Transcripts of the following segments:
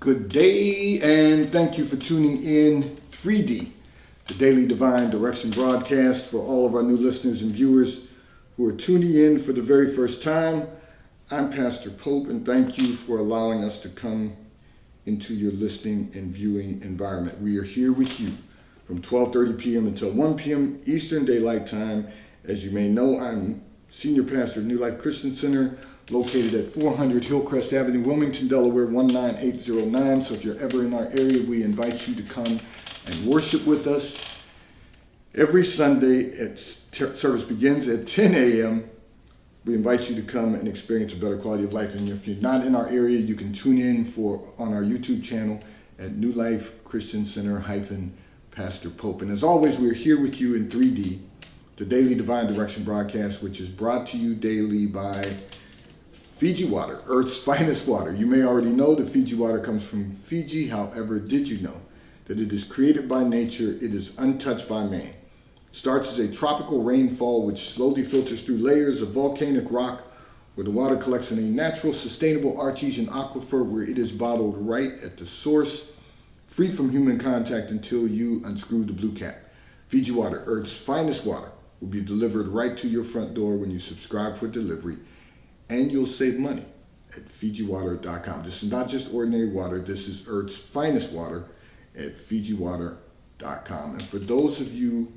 Good day, and thank you for tuning in 3D, the Daily Divine Direction broadcast. For all of our new listeners and viewers who are tuning in for the very first time, I'm Pastor Pope, and thank you for allowing us to come into your listening and viewing environment. We are here with you from 12:30 p.m. until 1 p.m. Eastern Daylight Time. As you may know, I'm Senior Pastor of New Life Christian Center, located at 400 Hillcrest Avenue, Wilmington, Delaware, 19809. So if you're ever in our area, we invite you to come and worship with us. Every Sunday, service begins at 10 a.m. We invite you to come and experience a better quality of life. And if you're not in our area, you can tune in on our YouTube channel at New Life Christian Center Pastor Pope. And as always, we're here with you in 3D, the Daily Divine Direction broadcast, which is brought to you daily by Fiji Water, Earth's finest water. You may already know that Fiji water comes from Fiji. However, did you know that it is created by nature? It is untouched by man. It starts as a tropical rainfall which slowly filters through layers of volcanic rock, where the water collects in a natural, sustainable artesian aquifer where it is bottled right at the source, free from human contact until you unscrew the blue cap. Fiji Water, Earth's finest water, will be delivered right to your front door when you subscribe for delivery. And you'll save money at FijiWater.com. This is not just ordinary water. This is Earth's finest water at FijiWater.com. And for those of you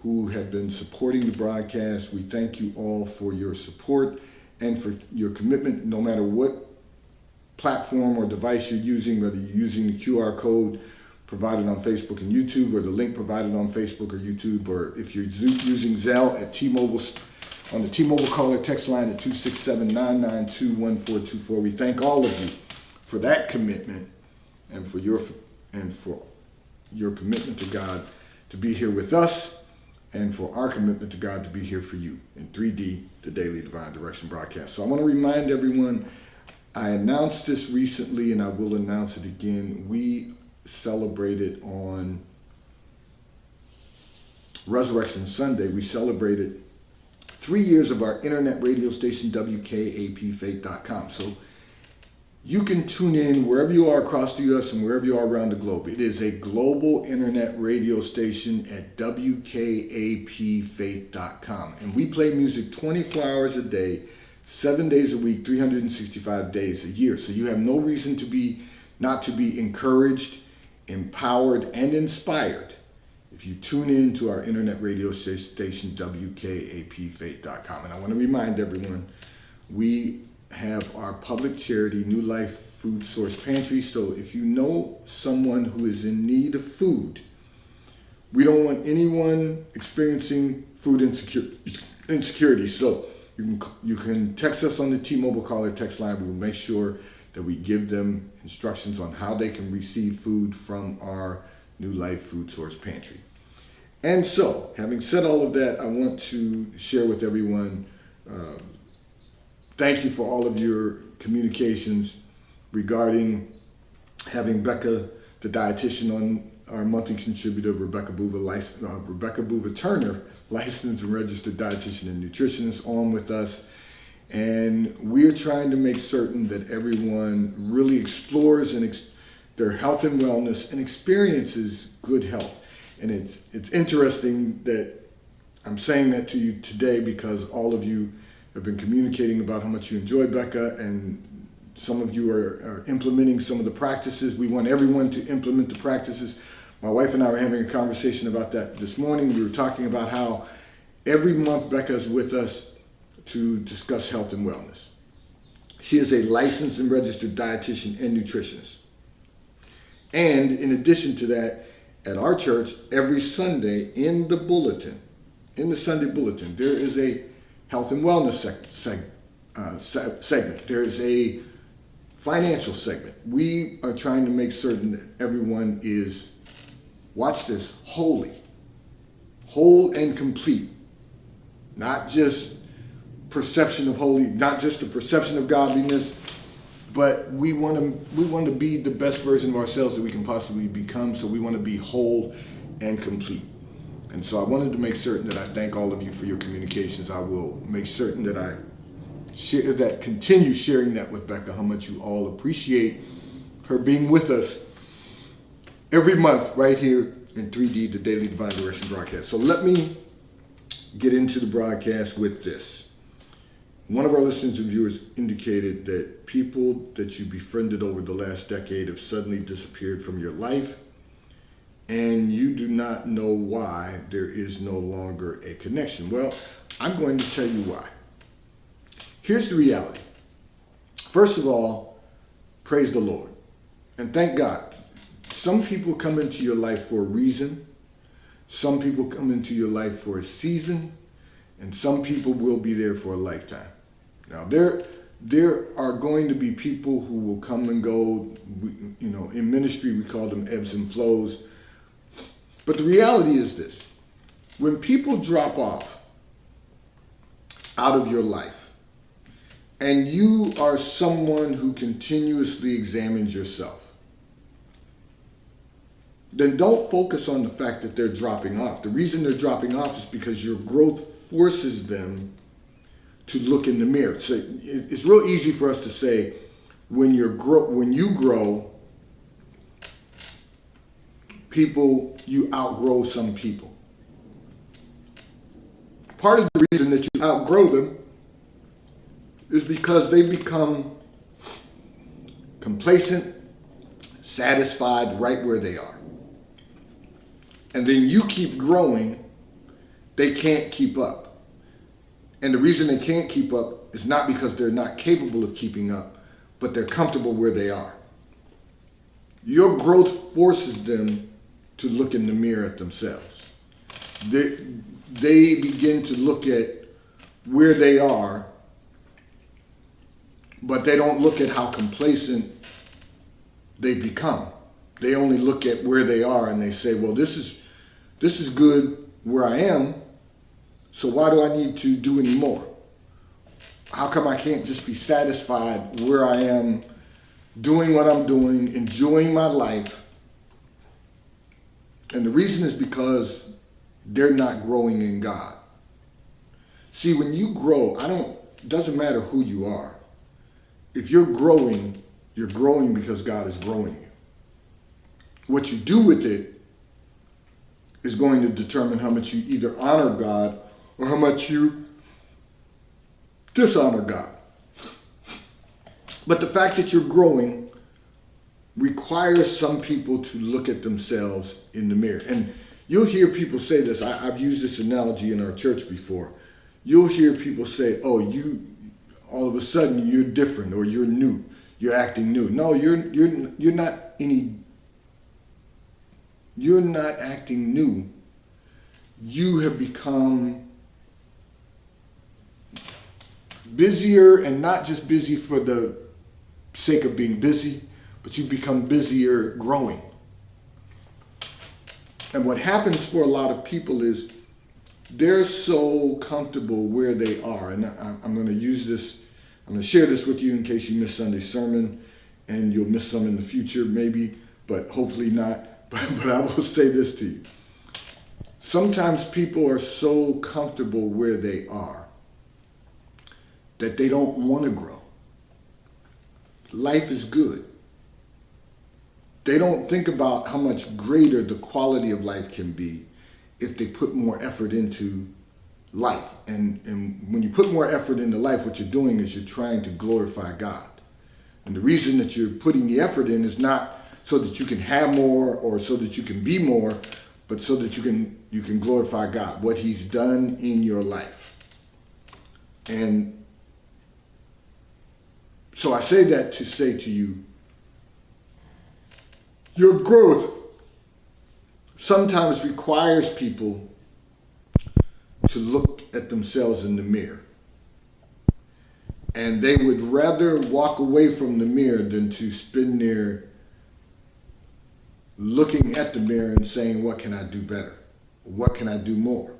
who have been supporting the broadcast, we thank you all for your support and for your commitment, no matter what platform or device you're using, whether you're using the QR code provided on Facebook and YouTube, or the link provided on Facebook or YouTube, or if you're using Zelle at T-Mobile, on the T-Mobile caller text line at 267-992-1424. We thank all of you for that commitment and for your commitment to God to be here with us, and for our commitment to God to be here for you in 3D, the Daily Divine Direction broadcast. So I want to remind everyone, I announced this recently and I will announce it again. We celebrated on Resurrection Sunday, we celebrated 3 years of our internet radio station, WKAPfaith.com. So you can tune in wherever you are across the U.S. and wherever you are around the globe. It is a global internet radio station at WKAPfaith.com. And we play music 24 hours a day, 7 days a week, 365 days a year. So you have no reason not to be encouraged, empowered, and inspired if you tune in to our internet radio station, WKAPfaith.com. And I want to remind everyone, we have our public charity, New Life Food Source Pantry. So if you know someone who is in need of food, we don't want anyone experiencing food insecurity. So you can text us on the T-Mobile caller text line. We will make sure that we give them instructions on how they can receive food from our New Life Food Source Pantry. And so, having said all of that, I want to share with everyone, thank you for all of your communications regarding having Becca, the dietitian, on our monthly contributor, Rebecca Bouva Turner, licensed and registered dietitian and nutritionist, on with us. And we're trying to make certain that everyone really explores their health and wellness and experiences good health. And it's interesting that I'm saying that to you today because all of you have been communicating about how much you enjoy Becca, and some of you are implementing some of the practices. We want everyone to implement the practices. My wife and I were having a conversation about that this morning. We were talking about how every month Becca is with us to discuss health and wellness. She is a licensed and registered dietitian and nutritionist. And in addition to that, at our church, every Sunday in the Sunday bulletin, there is a health and wellness segment. There is a financial segment. We are trying to make certain that everyone is, watch this, whole and complete. Not just perception of holy, not just a perception of godliness, but we want to be the best version of ourselves that we can possibly become. So we want to be whole and complete. And so I wanted to make certain that I thank all of you for your communications. I will make certain that I continue sharing that with Becca, how much you all appreciate her being with us every month right here in 3D, the Daily Divine Direction broadcast. So let me get into the broadcast with this. One of our listeners and viewers indicated that people that you befriended over the last decade have suddenly disappeared from your life, and you do not know why there is no longer a connection. Well, I'm going to tell you why. Here's the reality. First of all, praise the Lord and thank God. Some people come into your life for a reason. Some people come into your life for a season, and some people will be there for a lifetime. Now, there are going to be people who will come and go. In ministry, we call them ebbs and flows. But the reality is this. When people drop off out of your life, and you are someone who continuously examines yourself, then don't focus on the fact that they're dropping off. The reason they're dropping off is because your growth forces them to look in the mirror. So it's real easy for us to say, when you grow, you outgrow some people. Part of the reason that you outgrow them is because they become complacent, satisfied right where they are. And then you keep growing, they can't keep up. And the reason they can't keep up is not because they're not capable of keeping up, but they're comfortable where they are. Your growth forces them to look in the mirror at themselves. They begin to look at where they are, but they don't look at how complacent they become. They only look at where they are and they say, well, this is good where I am, so why do I need to do any more? How come I can't just be satisfied where I am, doing what I'm doing, enjoying my life? And the reason is because they're not growing in God. See, when you grow, it doesn't matter who you are. If you're growing because God is growing you. What you do with it is going to determine how much you either honor God or how much you dishonor God. But the fact that you're growing requires some people to look at themselves in the mirror. And you'll hear people say this. I've used this analogy in our church before. You'll hear people say, oh, all of a sudden you're different, or you're new. You're acting new. No, you're not acting new. You have become busier, and not just busy for the sake of being busy, but you've become busier growing. And what happens for a lot of people is they're so comfortable where they are. And I'm going to share this with you in case you missed Sunday's sermon, and you'll miss some in the future maybe, but hopefully not. But I will say this to you. Sometimes people are so comfortable where they are that they don't want to grow. Life is good. They don't think about how much greater the quality of life can be if they put more effort into life. And when you put more effort into life, what you're doing is you're trying to glorify God. And the reason that you're putting the effort in is not so that you can have more or so that you can be more, but so that you can glorify God, what He's done in your life. And so I say that to say to you, your growth sometimes requires people to look at themselves in the mirror. And they would rather walk away from the mirror than to spend their looking at the mirror and saying, what can I do better? What can I do more?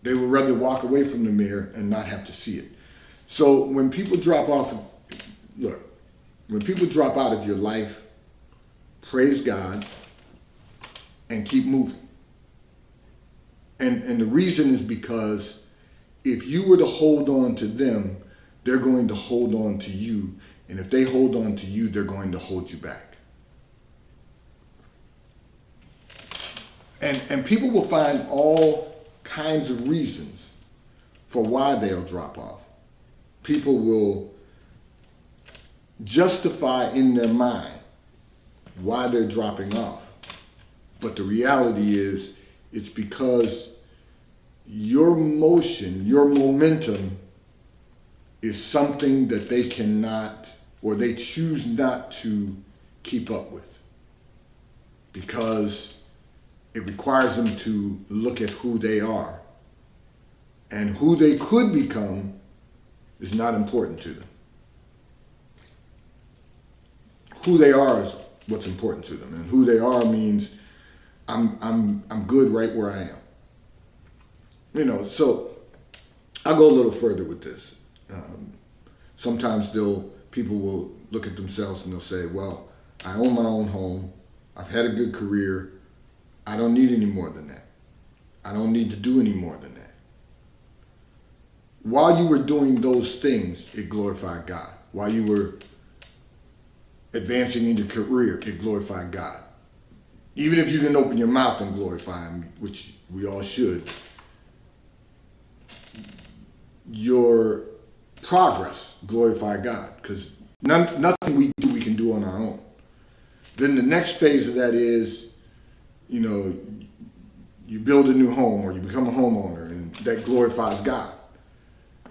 They would rather walk away from the mirror and not have to see it. So when people drop off, when people drop out of your life, praise God and keep moving. And the reason is because if you were to hold on to them, they're going to hold on to you. And if they hold on to you, they're going to hold you back. And people will find all kinds of reasons for why they'll drop off. People will justify in their mind why they're dropping off. But the reality is, it's because your motion, your momentum is something that they cannot, or they choose not to keep up with, because it requires them to look at who they are, and who they could become is not important to them. Who they are is what's important to them, and who they are means I'm good right where I am. You know, so I'll go a little further with this. Sometimes people will look at themselves and they'll say, well, I own my own home. I've had a good career. I don't need any more than that. I don't need to do any more than that. While you were doing those things, it glorified God. While you were advancing in your career, it glorified God. Even if you didn't open your mouth and glorify Him, which we all should, your progress glorified God, because nothing we do we can do on our own. Then the next phase of that is, you know, you build a new home or you become a homeowner, and that glorifies God.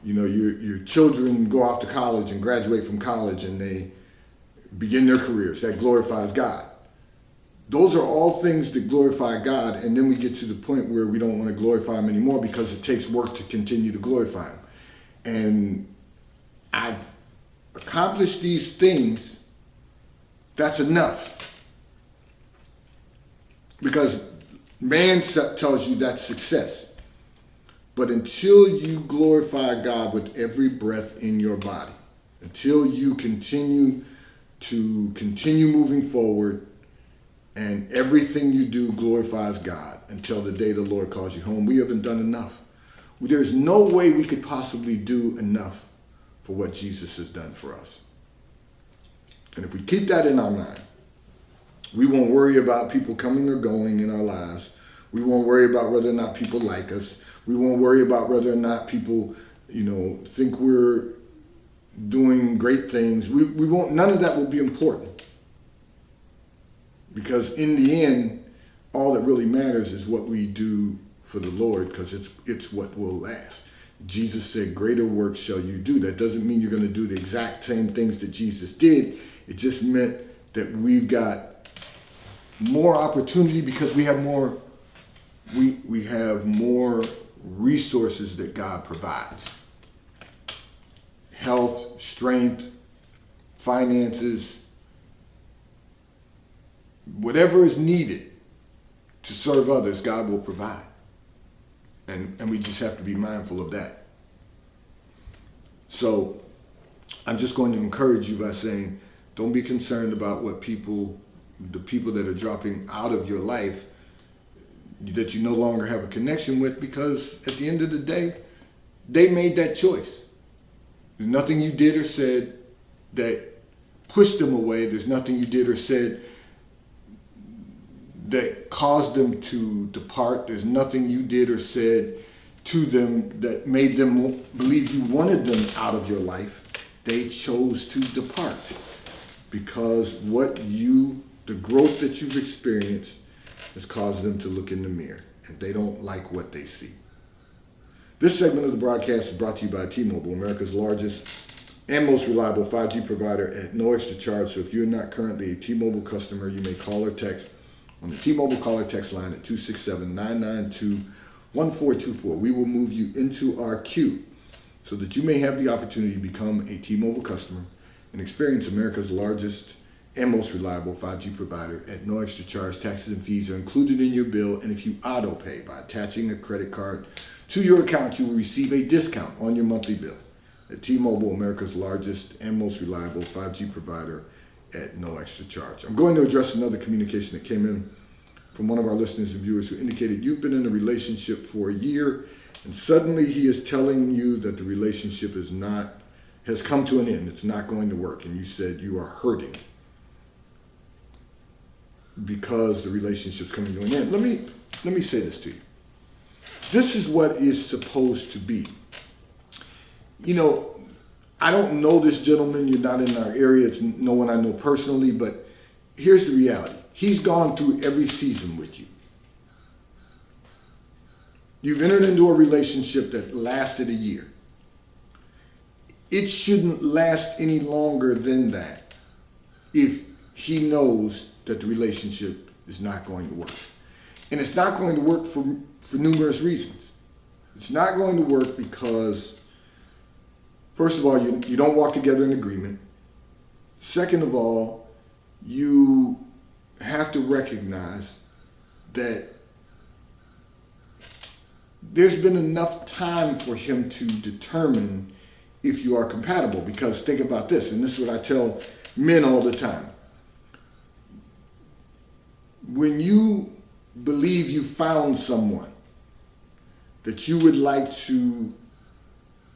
You know, your children go off to college and graduate from college and they begin their careers. That glorifies God. Those are all things that glorify God, and then we get to the point where we don't want to glorify Him anymore because it takes work to continue to glorify Him. And I've accomplished these things, that's enough. Because man tells you that's success. But until you glorify God with every breath in your body, until you continue moving forward, and everything you do glorifies God until the day the Lord calls you home, we haven't done enough. There's no way we could possibly do enough for what Jesus has done for us. And if we keep that in our mind, we won't worry about people coming or going in our lives. We won't worry about whether or not people like us. We won't worry about whether or not people, think we're doing great things. We won't. None of that will be important. Because in the end, all that really matters is what we do for the Lord, because it's what will last. Jesus said, greater works shall you do. That doesn't mean you're going to do the exact same things that Jesus did. It just meant that we've got more opportunity because we have more resources that God provides. Health, strength, finances, whatever is needed to serve others, God will provide. And we just have to be mindful of that. So I'm just going to encourage you by saying, don't be concerned about what the people that are dropping out of your life that you no longer have a connection with, because at the end of the day, they made that choice. There's nothing you did or said that pushed them away. There's nothing you did or said that caused them to depart. There's nothing you did or said to them that made them believe you wanted them out of your life. They chose to depart because the growth that you've experienced has caused them to look in the mirror, and they don't like what they see. This segment of the broadcast is brought to you by T-Mobile, America's largest and most reliable 5G provider at no extra charge. So if you're not currently a T-Mobile customer, you may call or text on the T-Mobile call or text line at 267-992-1424. We will move you into our queue so that you may have the opportunity to become a T-Mobile customer and experience America's largest and most reliable 5G provider at no extra charge. Taxes and fees are included in your bill, and if you auto pay by attaching a credit card to your account, you will receive a discount on your monthly bill. At T-Mobile, America's largest and most reliable 5G provider at no extra charge. I'm going to address another communication that came in from one of our listeners and viewers who indicated you've been in a relationship for a year and suddenly he is telling you that the relationship is not has come to an end. It's not going to work. And you said you are hurting because the relationship's coming to an end. Let me say this to you. This is what is supposed to be. You know, I don't know this gentleman. You're not in our area. It's no one I know personally, but here's the reality. He's gone through every season with you. You've entered into a relationship that lasted a year. It shouldn't last any longer than that if he knows that the relationship is not going to work. And it's not going to work for numerous reasons. It's not going to work because, first of all, you don't walk together in agreement. Second of all, you have to recognize that there's been enough time for him to determine if you are compatible. Because think about this, and this is what I tell men all the time. When you believe you found someone that you would like to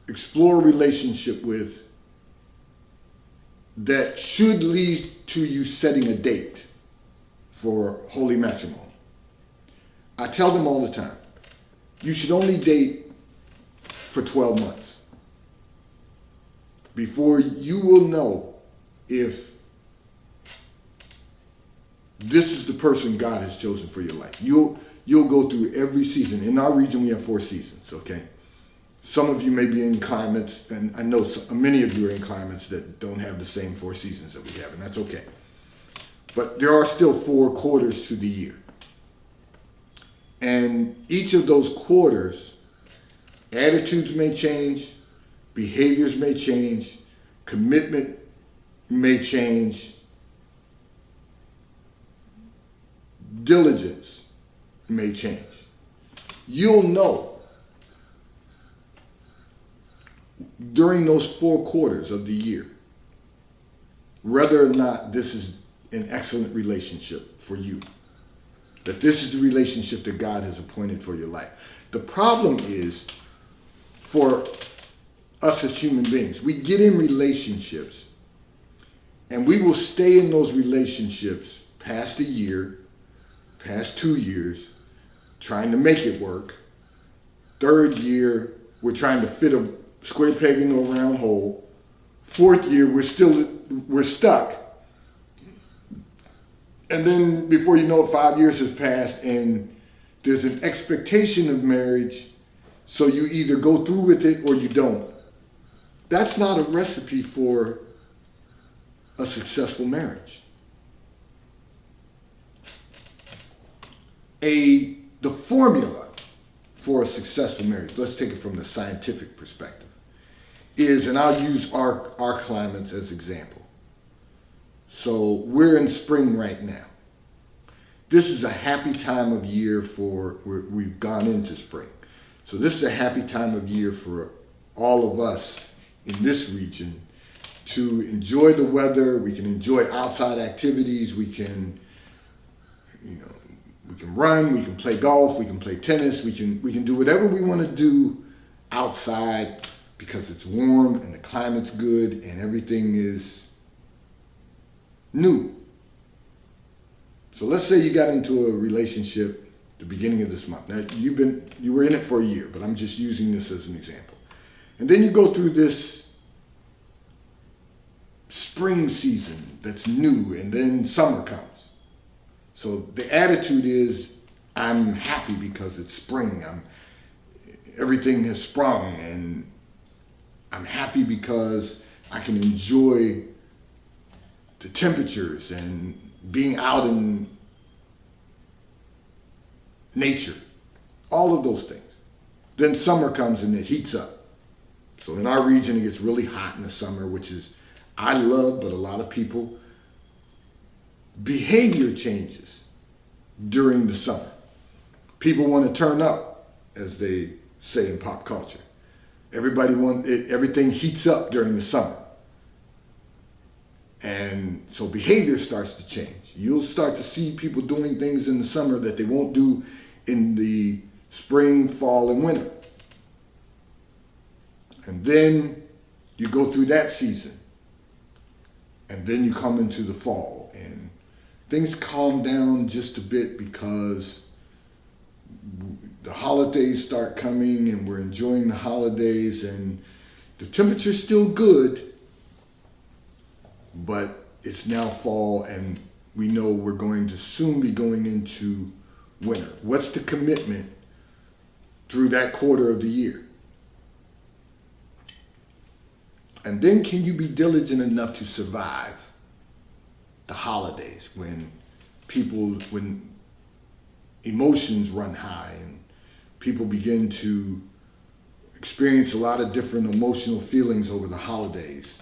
explore a relationship with that should lead to you setting a date for holy matrimony, I tell them all the time, you should only date for 12 months before you will know if this is the person God has chosen for your life. You'll go through every season. In our region, we have 4 seasons, okay? Some of you may be in climates, and I know many of you are in climates that don't have the same 4 seasons that we have, and that's okay. But there are still 4 quarters to the year. And each of those quarters, attitudes may change, behaviors may change, commitment may change, diligence may change. You'll know during those 4 quarters of the year whether or not this is an excellent relationship for you, that this is the relationship that God has appointed for your life. The problem is, for us as human beings, we get in relationships and we will stay in those relationships past a year, past 2 years, trying to make it work. 3rd year, we're trying to fit a square peg into a round hole. 4th year, we're stuck. And then before you know it, 5 years has passed and there's an expectation of marriage, so you either go through with it or you don't. That's not a recipe for a successful marriage. The formula for a successful marriage, let's take it from the scientific perspective, is, and I'll use our climates as example. So we're in spring right now. This is a happy time of year we've gone into spring. So this is a happy time of year for all of us in this region to enjoy the weather. We can enjoy outside activities. We can run, we can play golf, we can play tennis, we can do whatever we want to do outside because it's warm and the climate's good and everything is new. So let's say you got into a relationship the beginning of this month. Now you were in it for a year, but I'm just using this as an example. And then you go through this spring season that's new, and then summer comes. So the attitude is, I'm happy because it's spring. Everything has sprung, and I'm happy because I can enjoy the temperatures and being out in nature, all of those things. Then summer comes and it heats up. So in our region, it gets really hot in the summer, which is, I love, but a lot of people, behavior changes during the summer. People want to turn up, as they say in pop culture. Everything heats up during the summer. And so behavior starts to change. You'll start to see people doing things in the summer that they won't do in the spring, fall, and winter. And then You go through that season. And then you come into the fall and things calm down just a bit because the holidays start coming and we're enjoying the holidays and the temperature's still good, but it's now fall and we know we're going to soon be going into winter. What's the commitment through that quarter of the year? And then can you be diligent enough to survive the holidays when emotions run high and people begin to experience a lot of different emotional feelings over the holidays,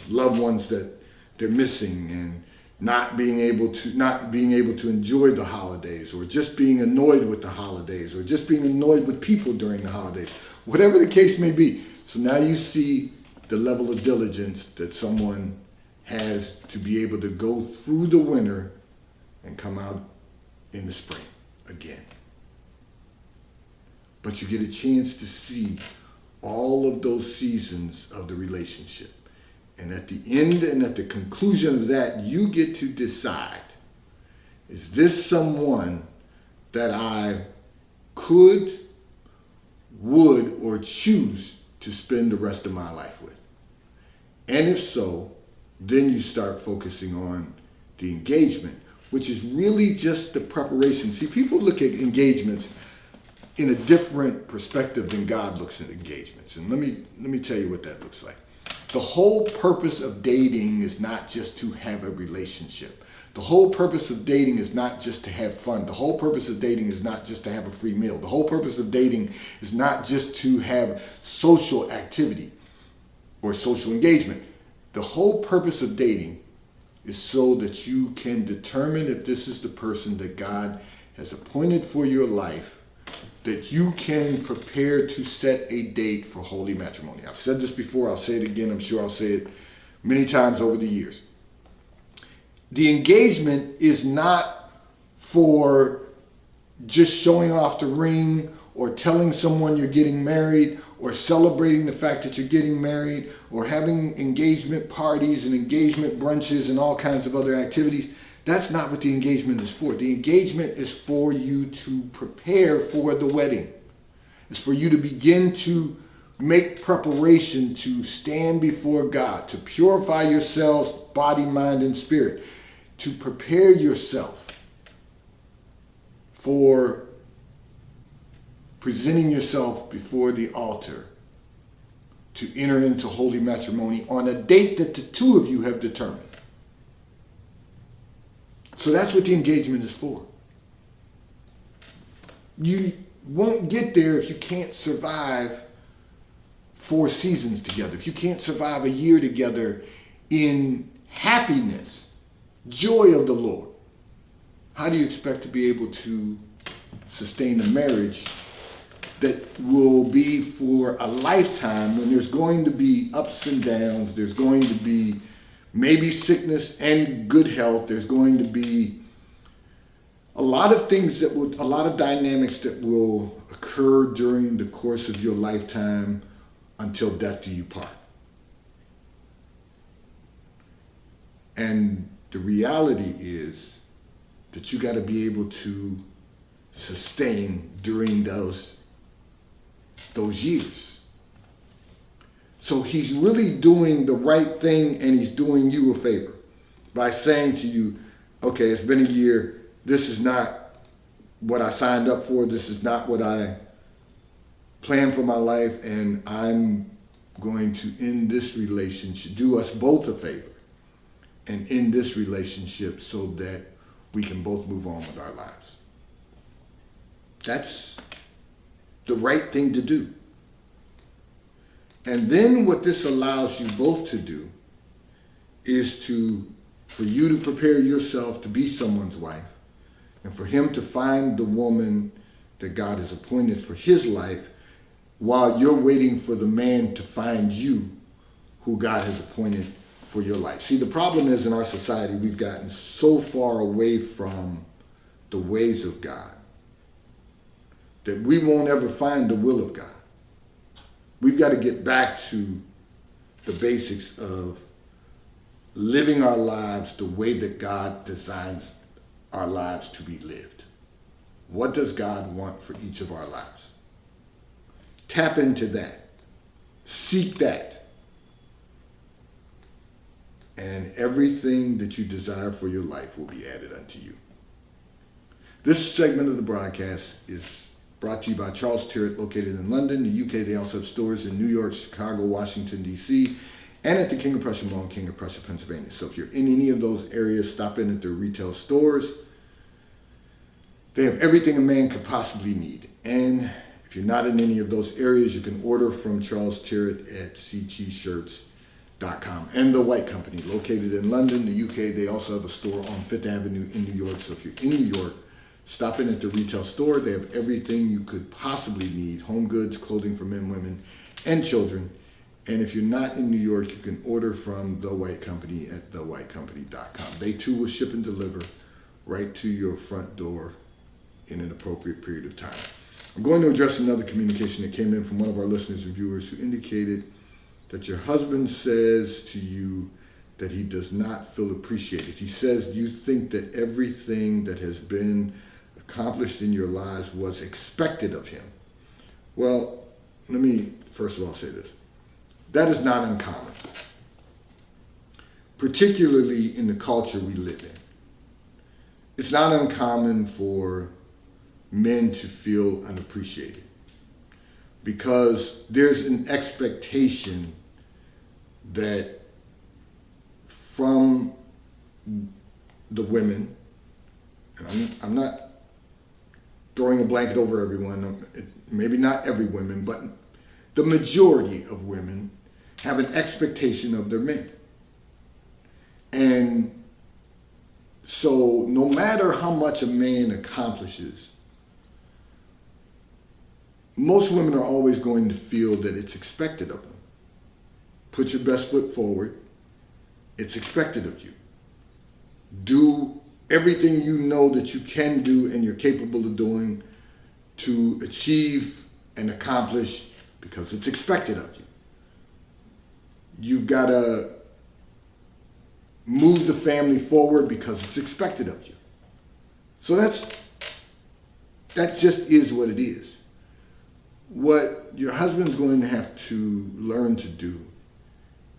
loved ones that they're missing and not being able to enjoy the holidays, or just being annoyed with the holidays, or just being annoyed with people during the holidays, whatever the case may be. So now you see the level of diligence that someone has to be able to go through the winter and come out in the spring again. But you get a chance to see all of those seasons of the relationship. And at the end and at the conclusion of that, you get to decide, is this someone that I could, would, or choose to spend the rest of my life with? And if so, then you start focusing on the engagement, which is really just the preparation. See, people look at engagements in a different perspective than God looks at engagements. And let me tell you what that looks like. The whole purpose of dating is not just to have a relationship. The whole purpose of dating is not just to have fun. The whole purpose of dating is not just to have a free meal. The whole purpose of dating is not just to have social activity or social engagement. The whole purpose of dating is so that you can determine if this is the person that God has appointed for your life, that you can prepare to set a date for holy matrimony. I've said this before, I'll say it again, I'm sure I'll say it many times over the years. The engagement is not for just showing off the ring or telling someone you're getting married or celebrating the fact that you're getting married or having engagement parties and engagement brunches and all kinds of other activities. That's not what the engagement is for. The engagement is for you to prepare for the wedding. It's for you to begin to make preparation to stand before God, to purify yourselves, body, mind, and spirit, to prepare yourself for presenting yourself before the altar to enter into holy matrimony on a date that the two of you have determined. So that's what the engagement is for. You won't get there if you can't survive 4 seasons together, if you can't survive a year together in happiness, joy of the Lord. How do you expect to be able to sustain a marriage that will be for a lifetime when there's going to be ups and downs, there's going to be maybe sickness and good health, there's going to be a lot of things a lot of dynamics that will occur during the course of your lifetime until death do you part. And the reality is that you got to be able to sustain during those years. So he's really doing the right thing, and he's doing you a favor by saying to you, okay, it's been a year. This is not what I signed up for. This is not what I planned for my life, and I'm going to end this relationship, do us both a favor, and end this relationship so that we can both move on with our lives. That's the right thing to do. And then what this allows you both to do is for you to prepare yourself to be someone's wife, and for him to find the woman that God has appointed for his life while you're waiting for the man to find you who God has appointed for your life. See, the problem is in our society, we've gotten so far away from the ways of God that we won't ever find the will of God. We've got to get back to the basics of living our lives the way that God designs our lives to be lived. What does God want for each of our lives? Tap into that. Seek that. And everything that you desire for your life will be added unto you. This segment of the broadcast is brought to you by Charles Tyrwhitt, located in London, the UK. They also have stores in New York, Chicago, Washington, D.C., and at the King of Prussia Mall in King of Prussia, Pennsylvania. So if you're in any of those areas, stop in at their retail stores. They have everything a man could possibly need. And if you're not in any of those areas, you can order from Charles Tyrwhitt at ctshirts.com. And The White Company, located in London, the UK. They also have a store on Fifth Avenue in New York. So if you're in New York, stop in at the retail store. They have everything you could possibly need: home goods, clothing for men, women, and children. And if you're not in New York, you can order from The White Company at thewhitecompany.com. They too will ship and deliver right to your front door in an appropriate period of time. I'm going to address another communication that came in from one of our listeners and viewers who indicated that your husband says to you that he does not feel appreciated. He says, do you think that everything that has been accomplished in your lives was expected of him? Well, let me first of all say this. That is not uncommon, particularly in the culture we live in. It's not uncommon for men to feel unappreciated because there's an expectation that from the women, and I'm not throwing a blanket over everyone, maybe not every woman, but the majority of women have an expectation of their men. And so no matter how much a man accomplishes, most women are always going to feel that it's expected of them. Put your best foot forward. It's expected of you. Do everything you know that you can do and you're capable of doing to achieve and accomplish because it's expected of you. You've got to move the family forward because it's expected of you. So that just is what it is. What your husband's going to have to learn to do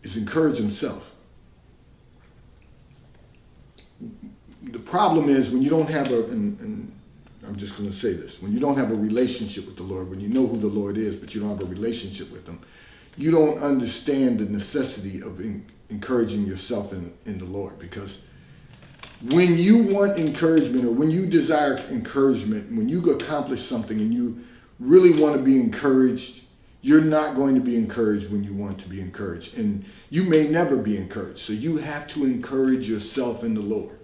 is encourage himself. The problem is when you don't have and I'm just going to say this, when you don't have a relationship with the Lord, when you know who the Lord is, but you don't have a relationship with him, you don't understand the necessity of encouraging yourself in the Lord. Because when you want encouragement or when you desire encouragement, when you accomplish something and you really want to be encouraged, you're not going to be encouraged when you want to be encouraged. And you may never be encouraged. So you have to encourage yourself in the Lord.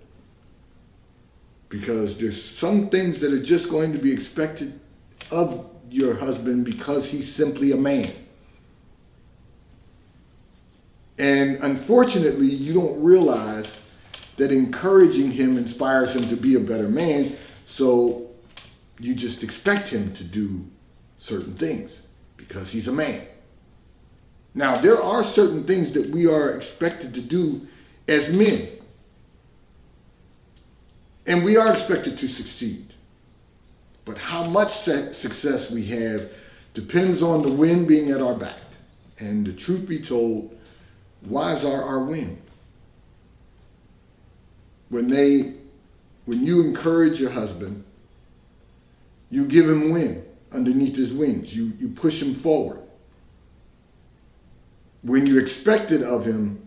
Because there's some things that are just going to be expected of your husband because he's simply a man. And unfortunately, you don't realize that encouraging him inspires him to be a better man. So you just expect him to do certain things because he's a man. Now, there are certain things that we are expected to do as men. And we are expected to succeed. But how much success we have depends on the wind being at our back. And the truth be told, wives are our wind. When you encourage your husband, you give him wind underneath his wings. You push him forward. When you expect it of him,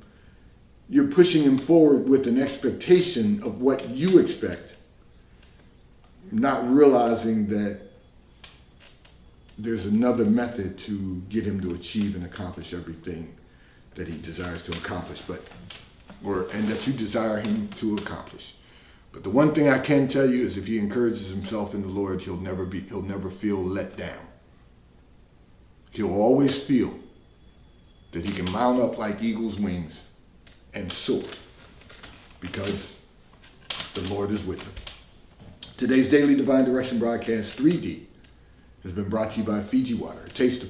you're pushing him forward with an expectation of what you expect, not realizing that there's another method to get him to achieve and accomplish everything that he desires to accomplish, and that you desire him to accomplish. But the one thing I can tell you is if he encourages himself in the Lord, he'll never feel let down. He'll always feel that he can mount up like eagle's wings and soar because the Lord is with him. Today's Daily Divine Direction broadcast 3D has been brought to you by Fiji Water. Taste the